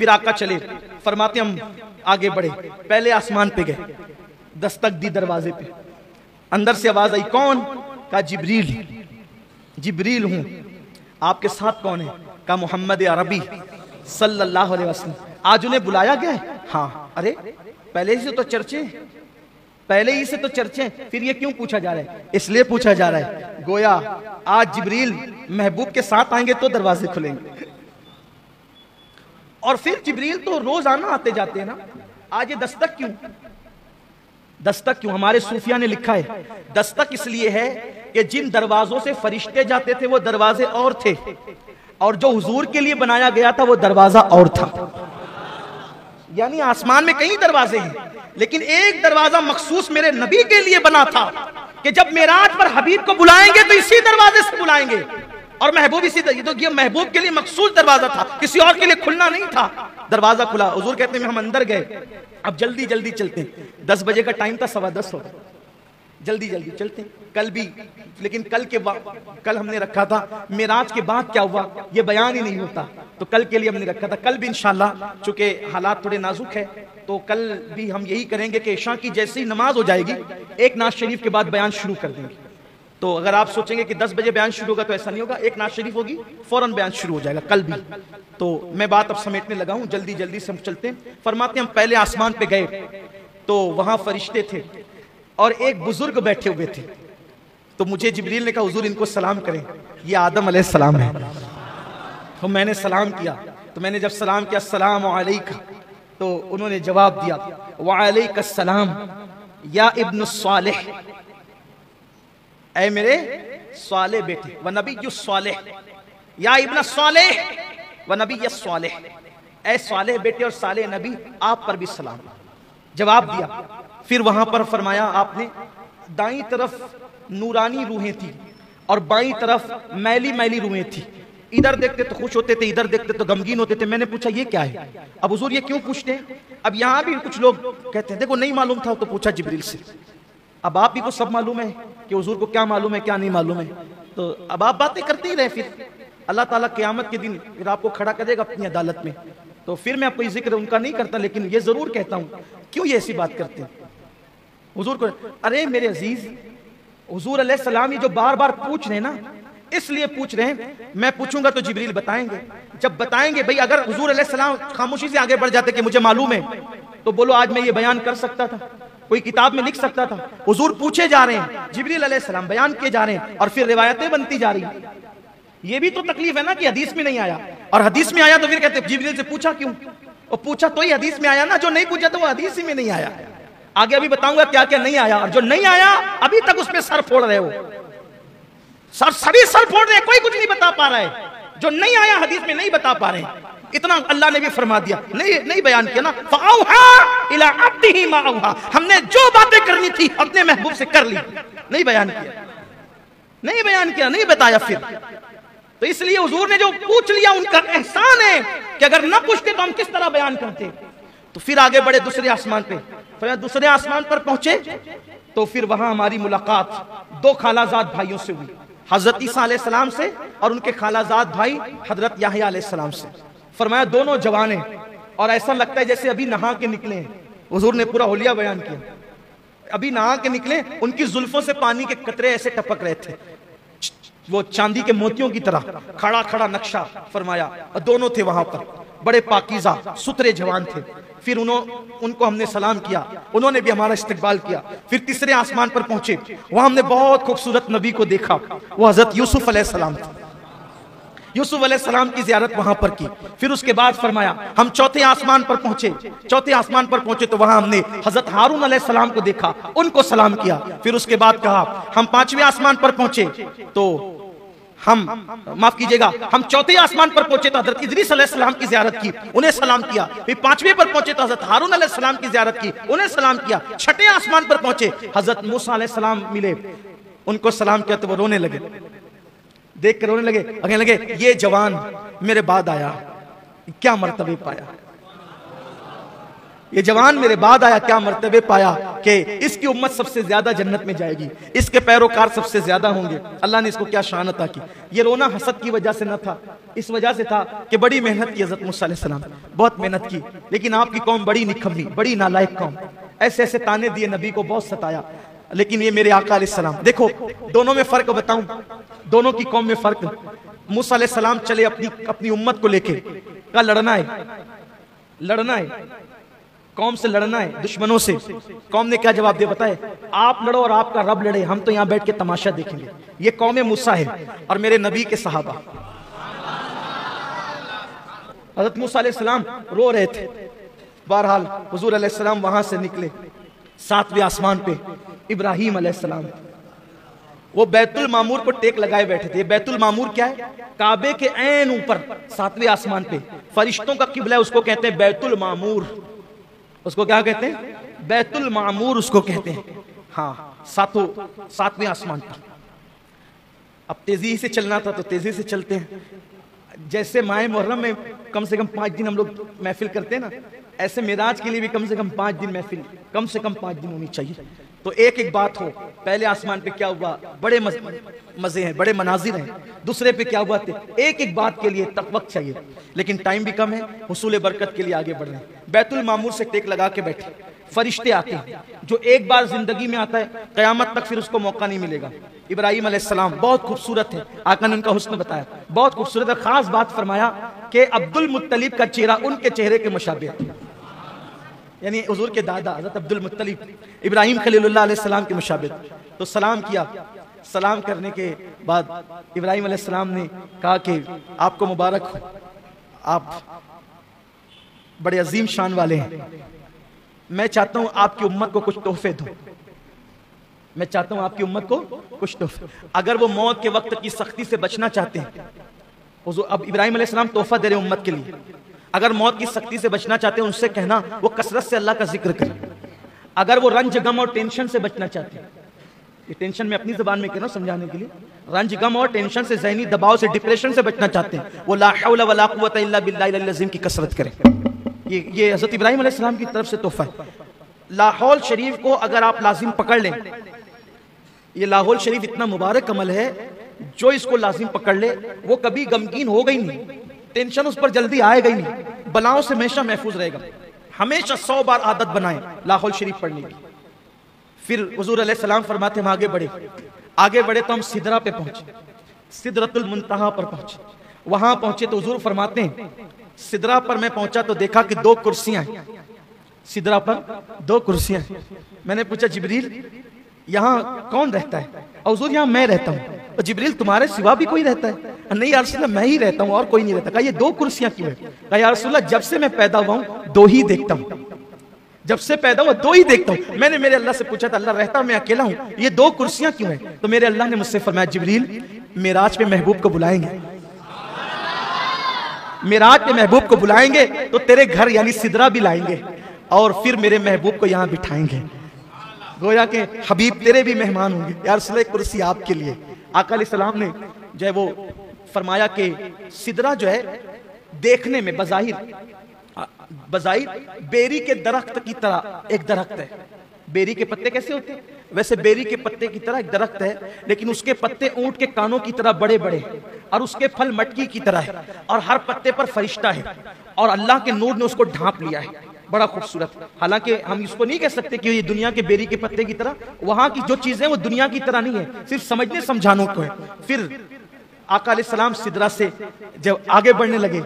फिर आका चले, फरमाते हम आगे बढ़े, पहले आसमान पे गए, दस्तक दी दरवाजे पे, अंदर से आवाज आई, कौन? कहा जिब्रील। जिब्रील हूं, आपके साथ कौन है? कहा मोहम्मद अरबी सल्लल्लाहु अलैहि वसल्लम। आज उन्हें बुलाया गया है? हाँ। अरे पहले ही से तो चर्चे, पहले ही से तो चर्चे, फिर ये क्यों पूछा जा रहा है? इसलिए पूछा जा रहा है गोया आज जिब्रील महबूब के साथ आएंगे तो दरवाजे खुलेंगे। और फिर जिब्रील तो रोज आना आते जाते हैं ना, आज ये दस्तक क्यों? दस्तक क्यों? हमारे सूफिया ने लिखा है दस्तक इसलिए है कि जिन दरवाजों से फरिश्ते जाते थे वो दरवाजे और थे, और जो हुजूर के लिए बनाया गया था वो दरवाजा और था। यानी आसमान में कई दरवाजे हैं, लेकिन एक दरवाजा मखसूस मेरे नबी के लिए बना था कि जब मेराज पर हबीब को बुलाएंगे तो इसी दरवाजे से बुलाएंगे, और महबूब इसी तो ये महबूब के लिए मखसूस दरवाजा था, किसी और के लिए खुलना नहीं था। दरवाजा खुला, हुजूर कहते हैं हम अंदर गए, अब जल्दी जल्दी चलते हैं, 10 बजे का टाइम था, 10:15 हो, जल्दी जल्दी चलते हैं। कल भी, लेकिन कल हमने रखा था मेराज के बाद क्या हुआ ये बयान ही नहीं होता, तो कल के लिए हमने रखा था। कल भी इंशाल्लाह, चूंकि हालात थोड़े नाजुक है, तो कल भी हम यही करेंगे कि इशा की जैसी नमाज हो जाएगी, एक नाज शरीफ के बाद बयान शुरू कर देंगे। तो अगर आप सोचेंगे कि 10 बजे बयान शुरू होगा, तो ऐसा नहीं होगा, एक नाज शरीफ होगी फौरन बयान शुरू हो जाएगा कल भी। तो मैं बात अब समेटने लगा हूं, जल्दी जल्दी से हम चलते हैं। फरमाते हम पहले आसमान पे गए तो वहां फरिश्ते थे और एक बुजुर्ग बैठे हुए थे, तो मुझे जिब्रील ने कहा हुजूर इनको सलाम करें, ये आदम अलैहिस्सलाम है। तो मैंने सलाम किया, तो मैंने जब सलाम किया अस्सलाम अलैका, तो उन्होंने जवाब दिया वालैकुस्सलाम या इब्न सालेह, ऐ मेरे साले बेटे, व नबी सालेह, या इब्न सालेह व नबी सालेह, ऐ सालेह बेटे और साले नबी, आप पर भी सलाम। जवाब दिया। फिर वहां पर फरमाया आपने, दाईं तरफ नूरानी रूहें थी और बाईं तरफ मैली मैली रूहें थी, इधर देखते तो खुश होते थे, इधर देखते तो गमगीन होते थे। मैंने पूछा ये क्या है? अब हुजूर ये क्यों पूछते हैं? अब यहां भी कुछ लोग कहते हैं देखो नहीं मालूम था तो पूछा जिब्रील से, अब आप ही को सब मालूम है कि हुजूर को क्या मालूम है क्या नहीं मालूम है, तो अब आप बातें करते ही रहे। फिर अल्लाह ताला क़यामत के दिन फिर आपको खड़ा करेगा अपनी अदालत में, तो फिर मैं कोई जिक्र उनका नहीं करता, लेकिन ये जरूर कहता हूं क्यों ये ऐसी बात करते हैं हुजूर को। अरे मेरे अजीज, हुजूर अलैहिस्सलाम जो बार बार पूछ रहे हैं ना, इसलिए पूछ रहे हैं, मैं पूछूंगा तो जिब्रील बताएंगे। जब बताएंगे, भाई अगर हुजूर अलैहिस्सलाम खामोशी से आगे बढ़ जाते कि मुझे मालूम है, तो बोलो आज मैं ये बयान कर सकता था, कोई किताब में लिख सकता था। हुजूर पूछे जा रहे हैं, जिब्रील अलैहिस्सलाम बयान किए जा रहे हैं, और फिर रिवायतें बनती जा रही हैं। ये भी तो तकलीफ है ना कि हदीस में नहीं आया, और हदीस में आया तो फिर कहते जिब्रील से पूछा क्यों? और पूछा तो ही हदीस में आया ना, जो नहीं पूछा तो वो हदीस ही में नहीं आया। आगे अभी बताऊंगा क्या क्या नहीं आया, और जो नहीं आया अभी तक उसमें सर फोड़ रहे हो, सभी सर फोड़ रहे हैं, कोई कुछ नहीं बता पा रहा है। जो नहीं आया हदीस में नहीं बता पा रहे हैं, इतना अल्लाह ने भी फरमा दिया, नहीं बयान किया ना। फ़अौहा इला अब्दिही मा औहा, हमने जो बातें करनी थी अपने महबूब से कर ली, नहीं बयान किया, नहीं बयान किया, नहीं बताया। फिर तो इसलिए हुजूर ने जो पूछ लिया उनका एहसान है कि अगर ना पूछते तो हम किस तरह बयान करते। तो फिर आगे बढ़े दूसरे आसमान पे, फिर दूसरे आसमान पर पहुंचे तो फिर वहां हमारी मुलाकात दो खालाजाद भाइयों से हुई, हजरत ईसा अलैहिस्सलाम से और उनके खालाजाद भाई हजरत याहया अलैहिस्सलाम से। फरमाया दोनों जवान हैं और ऐसा लगता है जैसे अभी नहा के निकले हैं। हुजूर ने पूरा होलिया बयान किया, अभी नहा के निकले, उनकी जुल्फों से पानी के कतरे ऐसे टपक रहे थे, वो चांदी के मोतियों की तरह, खड़ा खड़ा नक्शा फरमाया। और दोनों थे वहां पर, बड़े पाकीज़ा सुथरे जवान थे। फिर उनको हमने सलाम किया, उन्होंने भी हमारा इस्तकबाल किया। फिर तीसरे आसमान पर पहुंचे, वहां हमने बहुत खूबसूरत नबी को देखा, वो हजरत यूसुफ अलैहिस्सलाम थे। यूसुफ अलैहिस्सलाम की ज़ियारत वहां पर की। फिर उसके बाद फरमाया हम चौथे आसमान पर पहुंचे, चौथे आसमान पर पहुंचे तो वहां हमने हजरत हारून अलैहिस्सलाम को देखा, उनको सलाम किया। फिर उसके बाद कहा हम पांचवें आसमान पर पहुंचे तो हम माफ कीजिएगा, हम चौथे आसमान पर पहुंचे तो हजरत इदरीस अलैहिस्सलाम की ज़ियारत की, उन्हें सलाम किया। फिर पांचवें पर पहुंचे तो हजरत हारून अलैहिस्सलाम की ज़ियारत की, उन्हें सलाम किया। छठे आसमान पर पहुंचे, हजरत मूसा अलैहिस्सलाम मिले, उनको सलाम किया तो वो रोने लगे, देख कर रोने लगे, कहने लगे ये जवान मेरे बाद आया, क्या मर्तबे पाया। ये जवान मेरे बाद आया, क्या मर्तबे पाया कि इसकी उम्मत सबसे ज्यादा जन्नत में जाएगी, इसके पैरोकार सबसे ज्यादा होंगे। अल्लाह ने इसको क्या शान अता की। ये रोना हसद की वजह से न था, इस वजह से था कि बड़ी मेहनत की हज़रत मूसा अलैहिस्सलाम, बहुत मेहनत की, लेकिन आपकी कौम बड़ी निकम्मी, बड़ी नालायक कौम, ऐसे ऐसे ताने दिए, नबी को बहुत सताया। लेकिन ये मेरे आका अलैहिस्सलाम, देखो दोनों में फर्क बताऊं, दोनों की कौम में फर्क। मूसा अलैहिस्सलाम चले अपनी उम्मत को लेके, का लड़ना है, लड़ना है, कौम से लड़ना है, दुश्मनों से। कौम ने क्या जवाब दिया बताए? आप लड़ो और आपका रब लड़े, हम तो यहां बैठ के तमाशा देखेंगे। ये कौम मूसा है और मेरे नबी के सहाबा। हज़रत मूसा अलैहिस्सलाम रो रहे थे। बहरहाल हुजूर अलैहिस्सलाम वहां से निकले, 7वें आसमान पे इब्राहीम अलैहिस्सलाम, वो बैतुल मामूर को टेक लगाए बैठे थे। बैतुल मामूर क्या है? काबे के ऐन ऊपर 7वें आसमान पे, फरिश्तों का किबला है, उसको कहते हैं बैतुल मामूर। उसको क्या कहते हैं? बैतुल मामूर उसको कहते हैं। हाँ, 7वें आसमान पर। अब तेजी से चलना था तो तेजी से चलते हैं। जैसे माह मुहर्रम में कम से कम 5 दिन हम लोग महफिल करते हैं ना, ऐसे मेराज के लिए भी कम से कम 5 दिन महफिल, कम से कम 5 दिन होनी चाहिए। तो एक एक बात हो, पहले आसमान पे क्या हुआ, बड़े मजे हैं, बड़े मनाजिर हैं। दूसरे पे क्या हुआ थे, एक एक बात के लिए तक वक्त चाहिए, लेकिन टाइम भी कम है, हुसूल बरकत के लिए आगे बढ़ रहे हैं। बैतुल मामूर से टेक लगा के बैठे, फरिश्ते आते हैं, जो एक बार जिंदगी में आता है, कयामत तक फिर उसको मौका नहीं मिलेगा। इब्राहीम अलैहिस्सलाम बहुत खूबसूरत है, आका ने उनका हुस्न बताया, बहुत खूबसूरत है। खास बात फरमाया कि अब्दुल मुत्तलिब का चेहरा उनके चेहरे के मुशाबिह है, यानी हुजूर के दादा हज़रत अब्दुल मुत्तलिब इब्राहीम खलीलुल्लाह अलैहिस्सलाम के मुशाबिह। तो सलाम किया, सलाम करने के बाद इब्राहीम अलैहिस्सलाम ने कहा कि आपको मुबारक हो, आप बड़े अजीम शान वाले हैं, मैं चाहता हूं आपकी उम्मत को कुछ तोहफे दूं, मैं चाहता हूं आपकी उम्मत को कुछ तोहफे। अगर वो मौत के वक्त की सख्ती से बचना चाहते हैं, अब इब्राहीम अलैहिस्सलाम तोहफा दे रहे हैं उम्मत के लिए, अगर मौत की सख्ती से बचना चाहते हैं उनसे कहना वो कसरत से अल्लाह का जिक्र करें। अगर वो रंज गम और टेंशन से बचना चाहते हैं, ये टेंशन में अपनी जुबान में कह रहा हूं समझाने के लिए, रंज गम और टेंशन से, ज़हनी दबाव से, डिप्रेशन से बचना चाहते हैं, वो ला हौला वला कुव्वता इल्ला बिल्लाहिल अज़ीम की कसरत करें। ये हज़रत इब्राहीम अलैहिस्सलाम की तरफ से तोहफा है। लाहौल शरीफ को अगर आप लाजिम पकड़ लें, ये लाहौल शरीफ इतना मुबारक अमल है, जो इसको लाजिम पकड़ ले वो कभी गमगीन होगा ही नहीं, टेंशन उस पर जल्दी आएगा ही नहीं, बलाओं से हमेशा महफूज रहेगा। हमेशा 100 बार आदत बनाएं लाहौल शरीफ पढ़ने की। फिर हुजूर अलैहिस्सलाम फरमाते हम आगे बढ़े, आगे बढ़े तो हम सिदरा पे पहुंचे, सिदरतुल मुंतहा पर पहुंचे। वहां पहुंचे तो हुजूर फरमाते हैं, सिदरा पर मैं पहुंचा तो देखा कि 2 कुर्सियां हैं, सिदरा पर 2 कुर्सियां हैं। मैंने पूछा जिब्रील यहाँ कौन रहता है? और हुजूर यहाँ मैं रहता हूँ। और जिब्रील तुम्हारे सिवा भी कोई रहता है? नहीं या रसूल अल्लाह मैं ही रहता हूँ और कोई नहीं रहता। कहा ये 2 कुर्सियां क्यों है? कहा या रसूल अल्लाह जब से मैं पैदा हुआ हूँ 2 ही देखता हूँ, जब से पैदा हुआ 2 ही देखता हूँ। मैंने मेरे अल्लाह से पूछा था अल्लाह रहता मैं अकेला हूँ, ये 2 कुर्सियां क्यों है? तो मेरे अल्लाह ने मुझसे फरमाया जिब्रील मेराज पे महबूब को बुलाएंगे, मेराज पे महबूब को बुलाएंगे तो तेरे घर यानी सिदरा भी लाएंगे और फिर मेरे महबूब को यहाँ बिठाएंगे, गोया के हबीब तेरे भी मेहमान होंगे। यार रसूल कुर्सी आपके लिए। आका अलैहिस्सलाम ने जो है वो फरमाया कि सिदरा जो है देखने में बज़ाहिर बेरी के दरख्त की तरह एक दरख्त है। बेरी के पत्ते कैसे होते हैं? वैसे बेरी के पत्ते की तरह एक दरख्त है, लेकिन उसके पत्ते ऊंट के कानों की तरह बड़े बड़े और उसके फल मटकी की तरह है और हर पत्ते पर फरिश्ता है और अल्लाह के नूर ने उसको ढांप लिया है, बड़ा खूबसूरत। हालांकि हम इसको नहीं कह सकते कि ये दुनिया के बेरी के पत्ते की तरह, वहां की जो चीजें वो दुनिया की तरह नहीं है, सिर्फ समझने समझाने को है। फिर आका अलैहिस्सलाम सिदरा से जब आगे बढ़ने लगे,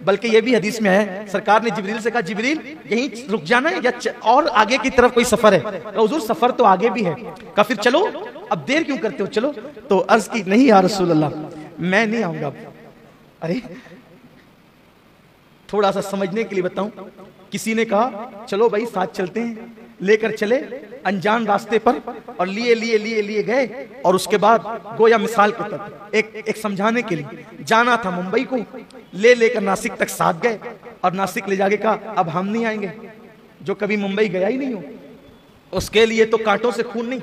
बल्कि ये भी हदीस में है सरकार ने जिब्रील से कहा जिब्रील यहीं रुक जाना है या और आगे की तरफ कोई सफर है? तो हुजूर सफर तो आगे भी है। कहा फिर चलो, अब देर क्यों करते हो, चलो। तो अर्ज की नहीं या रसूल अल्लाह मैं नहीं आऊंगा। अरे थोड़ा सा समझने के लिए बताऊं, किसी ने कहा चलो भाई साथ चलते हैं, लेकर चले अनजान रास्ते पर और लिए गए और उसके बाद गोया मिसाल के तौर एक समझाने के लिए जाना था मुंबई को, लेकर नासिक तक साथ गए और नासिक ले जाके कहा अब हम नहीं आएंगे, जो कभी मुंबई गया ही नहीं हो उसके लिए तो कांटों से खून नहीं,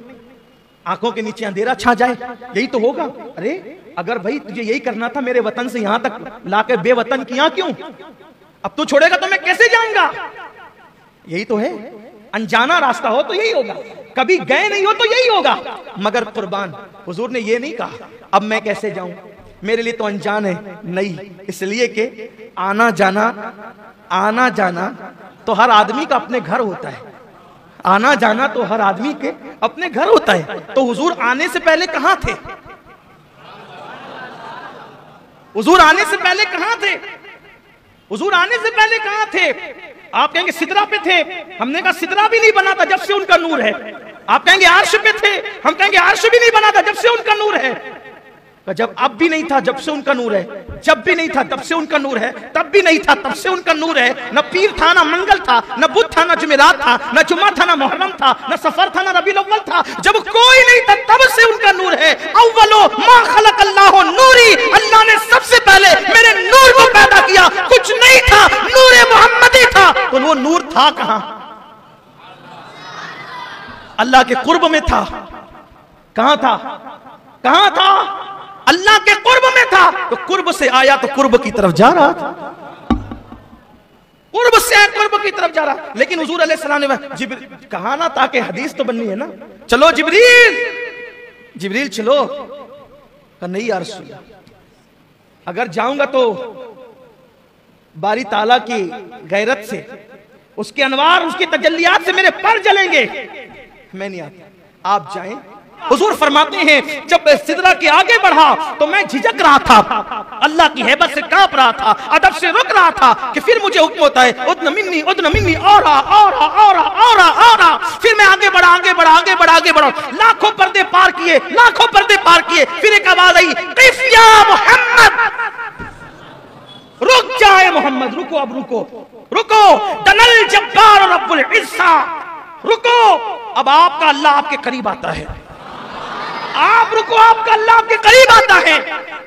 आंखों के नीचे अंधेरा छा जाए यही तो होगा। अरे अगर भाई तुझे यही करना था मेरे वतन से यहां तक लाकर बेवतन किया क्यों? अब तू छोड़ेगा तो मैं कैसे जाऊंगा? यही तो है, अनजाना रास्ता हो तो यही होगा, कभी गए नहीं हो तो यही होगा। मगर कुर्बान हुजूर ने ये नहीं कहा अब मैं कैसे जाऊं, मेरे लिए तो अनजान है, नहीं, इसलिए कि आना जाना तो हर आदमी का अपने घर होता है, आना जाना तो हर आदमी के अपने घर होता है। तो हुजूर आने से पहले कहां थे? हुजूर आने से पहले कहां थे? हुजूर आने से पहले कहां थे? आप कहेंगे सिदरा पे थे, हमने कहा सिदरा भी नहीं बना था जब से उनका नूर है। आप कहेंगे अर्श पे थे, हम कहेंगे अर्श भी नहीं बना था जब से उनका नूर है। जब अब भी नहीं था जब से उनका नूर है, जब भी नहीं था तब से उनका नूर है, तब भी नहीं था तब से उनका नूर है। न पीर था, न मंगल था, न बुध था, न जुमेरात था, न जुमा था, न मुहर्रम था, न सफर था, न रबीउल अव्वल था। जब कोई नहीं था तब से उनका नूर है। अव्वलो मा खलक़ल्लाहु नूरी, अल्लाह ने सबसे पहले मेरे नूर को पैदा किया। कुछ नहीं था, नूरे मोहम्मदी था। तो वो नूर था कहां? अल्लाह के कुर्ब में था। कहां था? कहां था? अल्लाह के कुर्ब में था। तो कुर्ब से आया तो कुर्ब की तरफ जा रहा था, कुर्ब से आया कुर्ब की तरफ जा रहा। लेकिन हुजूर अलैहिस्सलाम ने कहा ना, ताकि हदीस तो बननी है ना, चलो जिब्रील चलो। नहीं यार रसूल, अगर जाऊंगा तो बारी ताला की गैरत से, उसके अनवार, उसकी तजल्लियात से मेरे पर जलेंगे, मैं नहीं आता, आप जाएं। हुजूर फरमाते हैं जब सिदरा के आगे बढ़ा तो मैं झिझक रहा था, अल्लाह की हैबत से कांप रहा था, अदब से रुक रहा था कि फिर मुझे हुक्म होता है उद्न मिन्नी और फिर मैं आगे बढ़ा, लाखों पर्दे पार किए, फिर एक आवाज आई, क़िफ़ या मोहम्मद, रुक जाए मोहम्मद, रुको, अब रुको, दनल जब्बार रब्बुल इज़्ज़ा, रुको, अब आपका अल्लाह आपके करीब आता है। आप रुको, आपका अल्लाह आपके करीब आता है।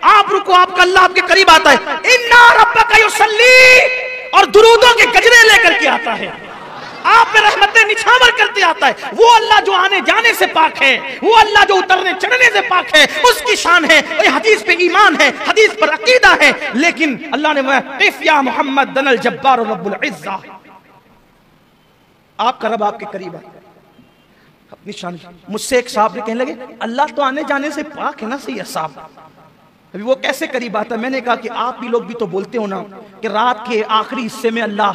आप रुको, आपका अल्लाह आपके करीब आता है। इन्ना रब्बका युसल्ली, और दुरूदों के गजरे लेकर के आता है, आप पे रहमतें निछावर करते आता है। वो अल्लाह जो आने जाने से पाक है, वो अल्लाह जो उतरने चढ़ने से पाक है, उसकी शान है। हदीस पे ईमान है, हदीस पर अकीदा है। लेकिन अल्लाह ने क़िफ़ या मोहम्मद दनल जब्बार रब्बुल इज़्ज़ा, आपका रब आपके करीब है, अपनी शान। मुझसे एक साहब ने कहने लगे, अल्लाह तो आने जाने से पाक है ना सैयद साहब, अभी वो कैसे करीब आता है? मैंने कहा कि आप भी लोग भी तो बोलते हो ना कि रात के आखिरी हिस्से में अल्लाह